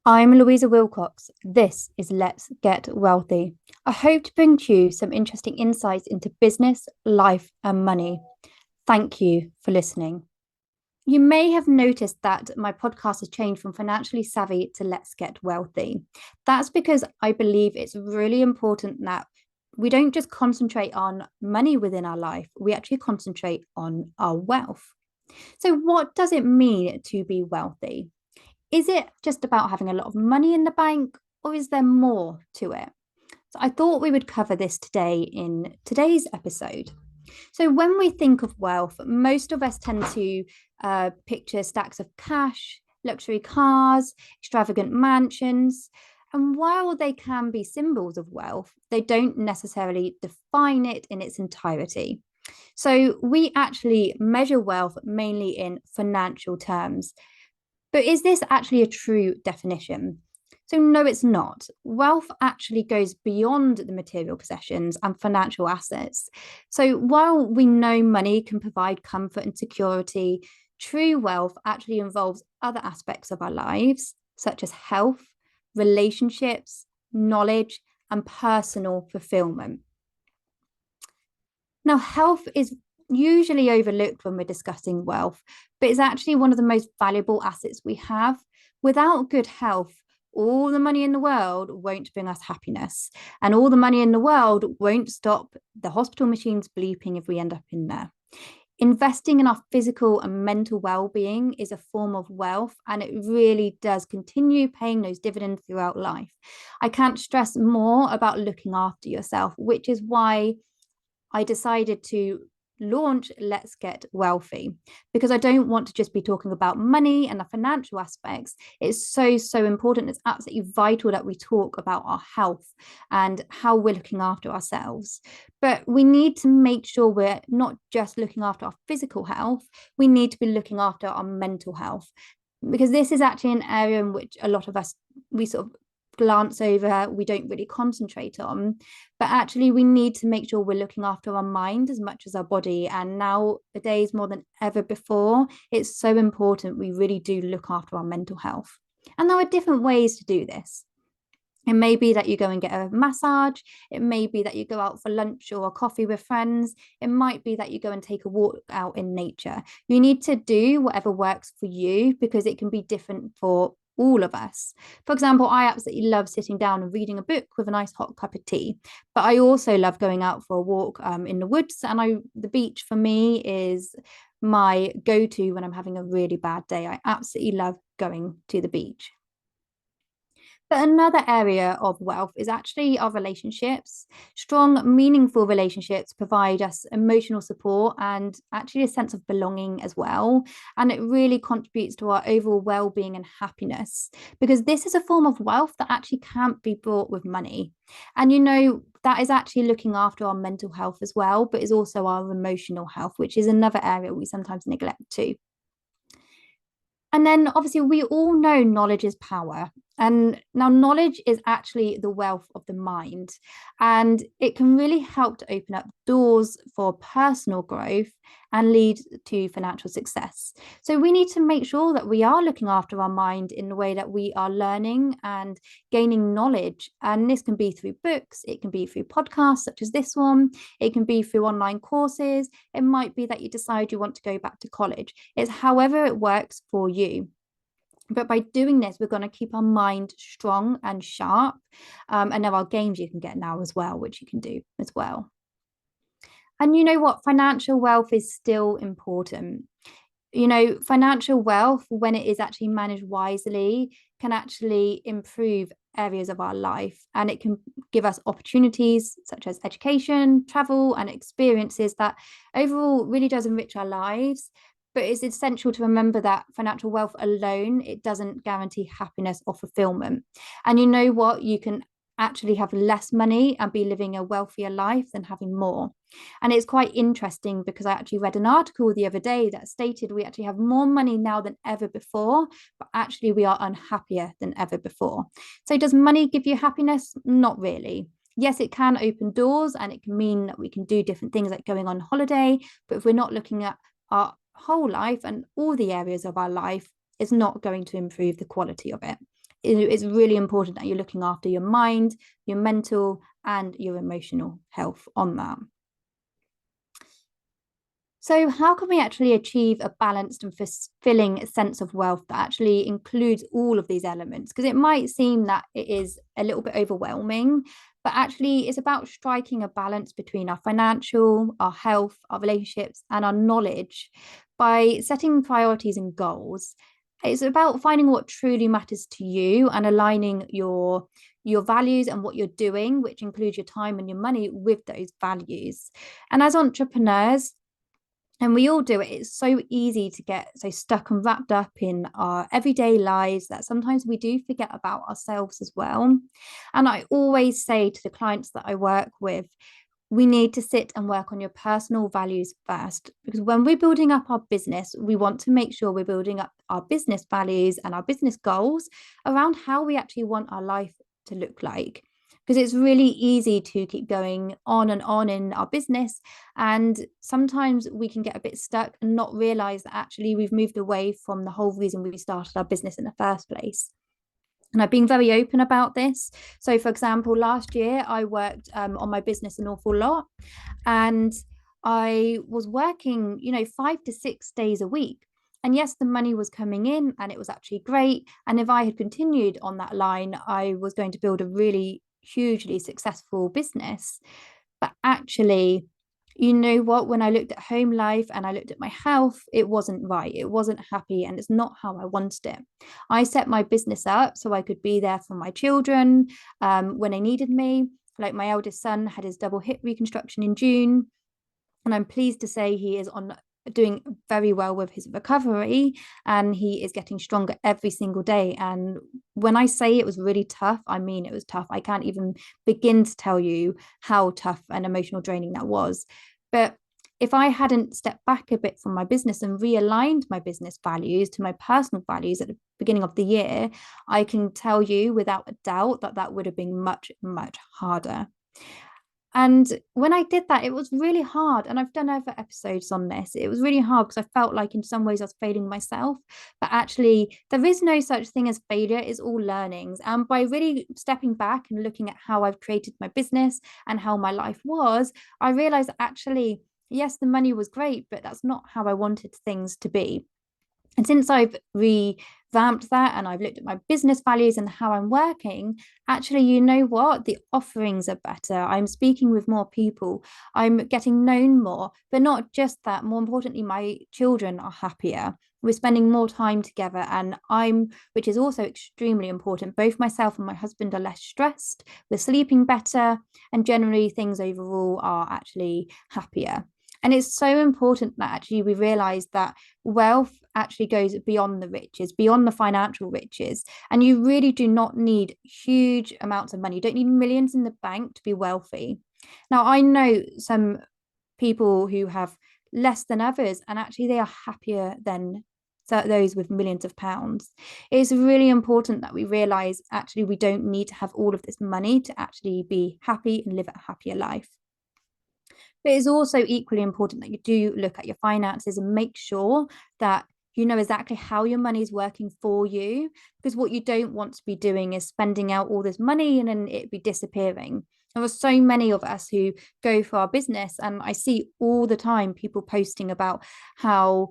I'm Louisa Wilcox. This is Let's Get Wealthy. I hope to bring to you some interesting insights into business, life, and money. Thank you for listening. You may have noticed that my podcast has changed from financially savvy to Let's Get Wealthy. That's because I believe it's really important that we don't just concentrate on money within our life, we actually concentrate on our wealth. So, what does it mean to be wealthy? Is it just about having a lot of money in the bank, or is there more to it? So I thought we would cover this today in today's episode. So when we think of wealth, most of us tend to picture stacks of cash, luxury cars, extravagant mansions. And while they can be symbols of wealth, they don't necessarily define it in its entirety. So we actually measure wealth mainly in financial terms. But is this actually a true definition? So, no, it's not. Wealth actually goes beyond the material possessions and financial assets. So, while we know money can provide comfort and security, true wealth actually involves other aspects of our lives, such as health, relationships, knowledge, and personal fulfillment. Now, health is usually overlooked when we're discussing wealth, but it's actually one of the most valuable assets we have. Without good health, all the money in the world won't bring us happiness, and all the money in the world won't stop the hospital machines bleeping if we end up in there. Investing in our physical and mental well-being is a form of wealth, and it really does continue paying those dividends throughout life. I can't stress more about looking after yourself, which is why I decided to launch Let's Get Wealthy, because I don't want to just be talking about money and the financial aspects. It's so important. It's absolutely vital that we talk about our health and how we're looking after ourselves. But we need to make sure we're not just looking after our physical health, we need to be looking after our mental health, because this is actually an area in which a lot of us, we sort of glance over, we don't really concentrate on. But actually, we need to make sure we're looking after our mind as much as our body. And nowadays, more than ever before, it's so important we really do look after our mental health. And there are different ways to do this. It may be that you go and get a massage. It may be that you go out for lunch or a coffee with friends. It might be that you go and take a walk out in nature. You need to do whatever works for you, because it can be different for all of us. For example, I absolutely love sitting down and reading a book with a nice hot cup of tea, but I also love going out for a walk in the woods. And the beach for me is my go-to when I'm having a really bad day. I absolutely love going to the beach. But another area of wealth is actually our relationships. Strong, meaningful relationships provide us emotional support and actually a sense of belonging as well. And it really contributes to our overall well being and happiness, because this is a form of wealth that actually can't be bought with money. And that is actually looking after our mental health as well, but is also our emotional health, which is another area we sometimes neglect too. And then obviously, we all know knowledge is power. And now, knowledge is actually the wealth of the mind. And it can really help to open up doors for personal growth and lead to financial success. So, we need to make sure that we are looking after our mind in the way that we are learning and gaining knowledge. And this can be through books, it can be through podcasts such as this one, it can be through online courses. It might be that you decide you want to go back to college. It's however it works for you. But by doing this, we're going to keep our mind strong and sharp. And there are games you can get now as well, which you can do as well. And you know what? Financial wealth is still important. Financial wealth, when it is actually managed wisely, can actually improve areas of our life, and it can give us opportunities such as education, travel, and experiences that overall really does enrich our lives. But it's essential to remember that financial wealth alone, it doesn't guarantee happiness or fulfillment. And you know what? You can actually have less money and be living a wealthier life than having more. And it's quite interesting, because I actually read an article the other day that stated we actually have more money now than ever before, but actually we are unhappier than ever before. So does money give you happiness? Not really. Yes, it can open doors and it can mean that we can do different things like going on holiday. But if we're not looking at our whole life and all the areas of our life, it's not going to improve the quality of it. it's really important that you're looking after your mind, your mental, and your emotional health on that. So, how can we actually achieve a balanced and fulfilling sense of wealth that actually includes all of these elements? Because it might seem that it is a little bit overwhelming, but actually, it's about striking a balance between our financial, our health, our relationships, and our knowledge by setting priorities and goals. It's about finding what truly matters to you and aligning your values and what you're doing, which includes your time and your money, with those values. And as entrepreneurs, and we all do it, it's so easy to get so stuck and wrapped up in our everyday lives that sometimes we do forget about ourselves as well. And I always say to the clients that I work with, we need to sit and work on your personal values first, because when we're building up our business, we want to make sure we're building up our business values and our business goals around how we actually want our life to look like. Because it's really easy to keep going on and on in our business. And sometimes we can get a bit stuck and not realize that actually we've moved away from the whole reason we started our business in the first place. And I've been very open about this. So, for example, last year I worked on my business an awful lot, and I was working, 5 to 6 days a week. And yes, the money was coming in and it was actually great. And if I had continued on that line, I was going to build a really hugely successful business. But actually, you know what, when I looked at home life and I looked at my health, it wasn't right. It wasn't happy, and it's not how I wanted it. I set my business up so I could be there for my children when they needed me. Like, my eldest son had his double hip reconstruction in June, and I'm pleased to say he is on doing very well with his recovery, and he is getting stronger every single day. And when I say it was really tough, I mean it was tough. I can't even begin to tell you how tough and emotional draining that was. But if I hadn't stepped back a bit from my business and realigned my business values to my personal values at the beginning of the year, I can tell you without a doubt that that would have been much, much harder. And when I did that, it was really hard. And I've done other episodes on this. It was really hard because I felt like in some ways I was failing myself. But actually, there is no such thing as failure, it's all learnings. And by really stepping back and looking at how I've created my business and how my life was, I realized that actually, yes, the money was great, but that's not how I wanted things to be. And since I've revamped that and I've looked at my business values and how I'm working, actually, you know what? The offerings are better. I'm speaking with more people. I'm getting known more. But not just that, more importantly, my children are happier. We're spending more time together, and which is also extremely important, both myself and my husband are less stressed, we're sleeping better, and generally things overall are actually happier. And it's so important that actually we realize that wealth actually goes beyond the riches, beyond the financial riches. And you really do not need huge amounts of money. You don't need millions in the bank to be wealthy. Now, I know some people who have less than others, and actually they are happier than those with millions of pounds. It's really important that we realize actually we don't need to have all of this money to actually be happy and live a happier life. But it's also equally important that you do look at your finances and make sure that you know exactly how your money is working for you, because what you don't want to be doing is spending out all this money and then it be disappearing. There are so many of us who go for our business, and I see all the time people posting about how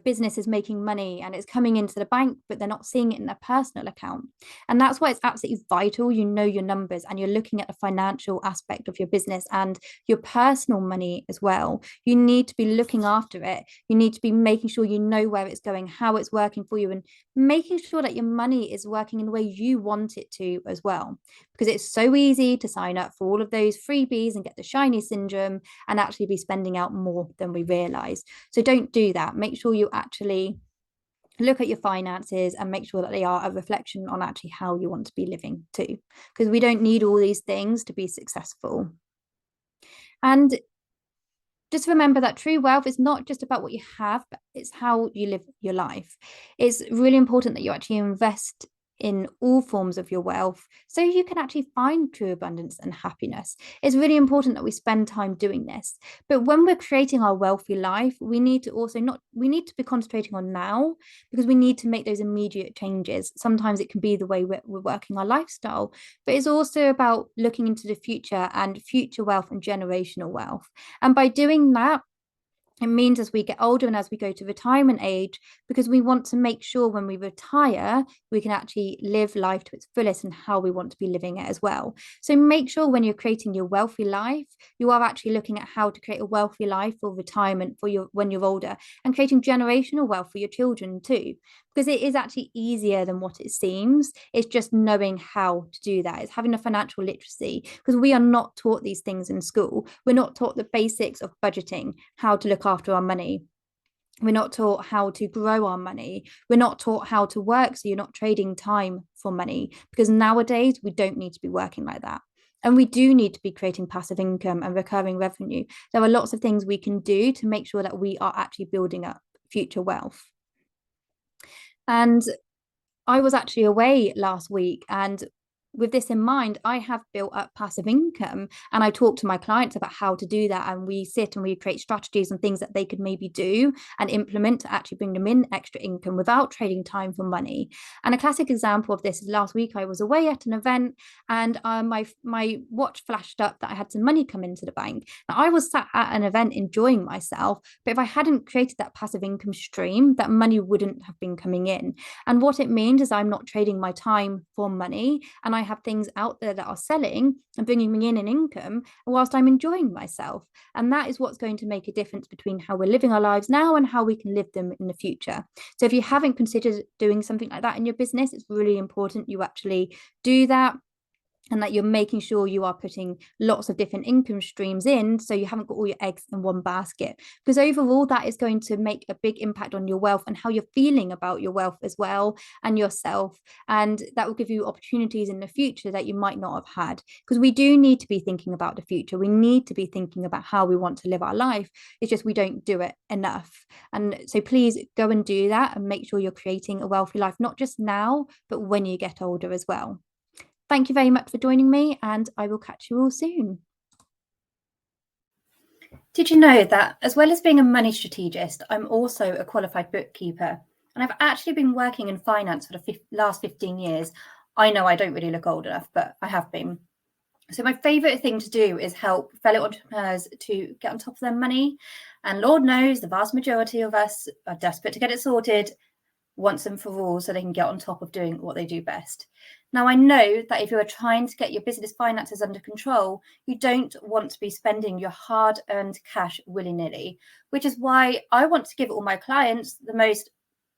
business is making money and it's coming into the bank, but they're not seeing it in their personal account. And that's why it's absolutely vital you know your numbers and you're looking at the financial aspect of your business and your personal money as well. You need to be looking after it. You need to be making sure you know where it's going, how it's working for you, and making sure that your money is working in the way you want it to as well. Because it's so easy to sign up for all of those freebies and get the shiny syndrome and actually be spending out more than we realize. So don't do that. Make sure you actually look at your finances and make sure that they are a reflection on actually how you want to be living too, because we don't need all these things to be successful. And just remember that true wealth is not just about what you have, but it's how you live your life. It's really important that you actually invest in all forms of your wealth so you can actually find true abundance and happiness. It's really important that we spend time doing this. But when we're creating our wealthy life, we need to also not, we need to be concentrating on now, because we need to make those immediate changes. Sometimes it can be the way we're working our lifestyle, but it's also about looking into the future and future wealth and generational wealth. And by doing that, it means as we get older and as we go to retirement age, because we want to make sure when we retire, we can actually live life to its fullest and how we want to be living it as well. So make sure when you're creating your wealthy life, you are actually looking at how to create a wealthy life for retirement for your when you're older, and creating generational wealth for your children too, because it is actually easier than what it seems. It's just knowing how to do that. It's having a financial literacy, because we are not taught these things in school. We're not taught the basics of budgeting, how to look after our money. We're not taught how to grow our money. We're not taught how to work, so you're not trading time for money, because nowadays we don't need to be working like that. And we do need to be creating passive income and recurring revenue. There are lots of things we can do to make sure that we are actually building up future wealth. And I was actually away last week, and with this in mind, I have built up passive income, and I talk to my clients about how to do that. And we sit and we create strategies and things that they could maybe do and implement to actually bring them in extra income without trading time for money. And a classic example of this is last week I was away at an event, and my watch flashed up that I had some money come into the bank. Now, I was sat at an event enjoying myself, but if I hadn't created that passive income stream, that money wouldn't have been coming in. And what it means is I'm not trading my time for money, and I have things out there that are selling and bringing me in an income whilst I'm enjoying myself. And that is what's going to make a difference between how we're living our lives now and how we can live them in the future. So if you haven't considered doing something like that in your business, it's really important you actually do that, and that you're making sure you are putting lots of different income streams in, so you haven't got all your eggs in one basket. Because overall, that is going to make a big impact on your wealth and how you're feeling about your wealth as well, and yourself. And that will give you opportunities in the future that you might not have had. Because we do need to be thinking about the future. We need to be thinking about how we want to live our life. It's just we don't do it enough. And so please go and do that and make sure you're creating a wealthy life, not just now, but when you get older as well. Thank you very much for joining me, and I will catch you all soon. Did you know that as well as being a money strategist, I'm also a qualified bookkeeper? And I've actually been working in finance for the last 15 years. I know I don't really look old enough, but I have been. So my favourite thing to do is help fellow entrepreneurs to get on top of their money. And Lord knows the vast majority of us are desperate to get it sorted once and for all, so they can get on top of doing what they do best. Now, I know that if you are trying to get your business finances under control, you don't want to be spending your hard-earned cash willy-nilly, which is why I want to give all my clients the most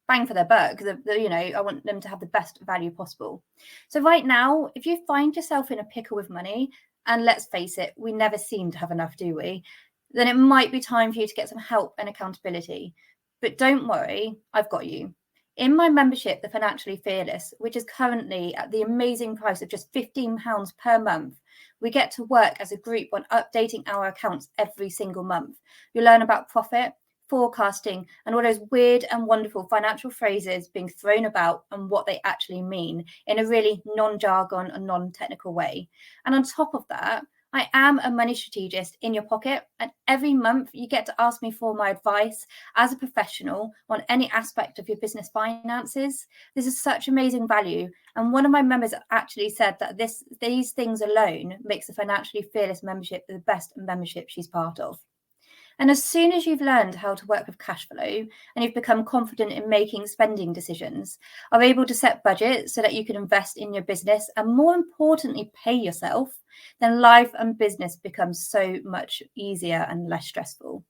bang for their buck. I want them to have the best value possible. So right now, if you find yourself in a pickle with money, and let's face it, we never seem to have enough, do we? Then it might be time for you to get some help and accountability. But don't worry, I've got you. In my membership, The Financially Fearless, which is currently at the amazing price of just £15 per month, we get to work as a group on updating our accounts every single month. You'll learn about profit, forecasting, and all those weird and wonderful financial phrases being thrown about and what they actually mean in a really non-jargon and non-technical way. And on top of that, I am a money strategist in your pocket, and every month you get to ask me for my advice as a professional on any aspect of your business finances. This is such amazing value, and one of my members actually said that these things alone makes the Financially Fearless membership the best membership she's part of. And as soon as you've learned how to work with cash flow and you've become confident in making spending decisions, are able to set budgets so that you can invest in your business and, more importantly, pay yourself, then life and business becomes so much easier and less stressful.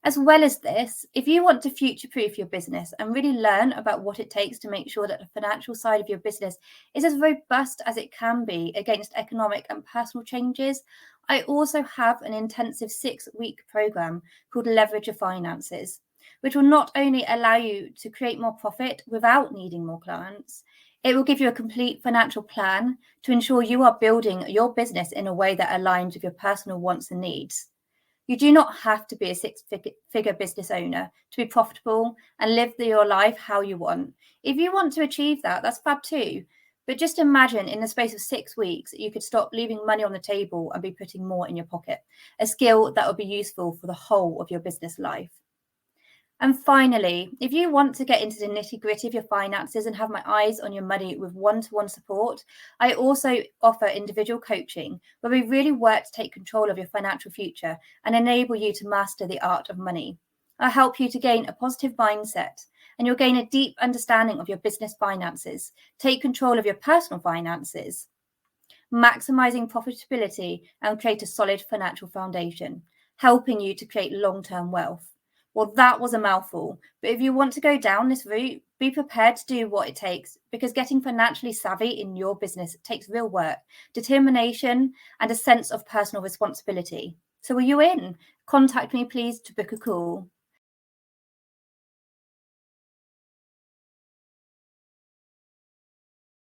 As well as this, if you want to future-proof your business and really learn about what it takes to make sure that the financial side of your business is as robust as it can be against economic and personal changes, I also have an intensive 6-week program called Leverage Your Finances, which will not only allow you to create more profit without needing more clients, it will give you a complete financial plan to ensure you are building your business in a way that aligns with your personal wants and needs. You do not have to be a six-figure business owner to be profitable and live your life how you want. If you want to achieve that, that's fab too. But just imagine in the space of 6 weeks, you could stop leaving money on the table and be putting more in your pocket, a skill that would be useful for the whole of your business life. And finally, if you want to get into the nitty-gritty of your finances and have my eyes on your money with one-to-one support, I also offer individual coaching where we really work to take control of your financial future and enable you to master the art of money. I'll help you to gain a positive mindset, and you'll gain a deep understanding of your business finances, take control of your personal finances, maximizing profitability, and create a solid financial foundation, helping you to create long-term wealth. Well, that was a mouthful, but if you want to go down this route, be prepared to do what it takes, because getting financially savvy in your business takes real work, determination, and a sense of personal responsibility. So are you in? Contact me, please, to book a call.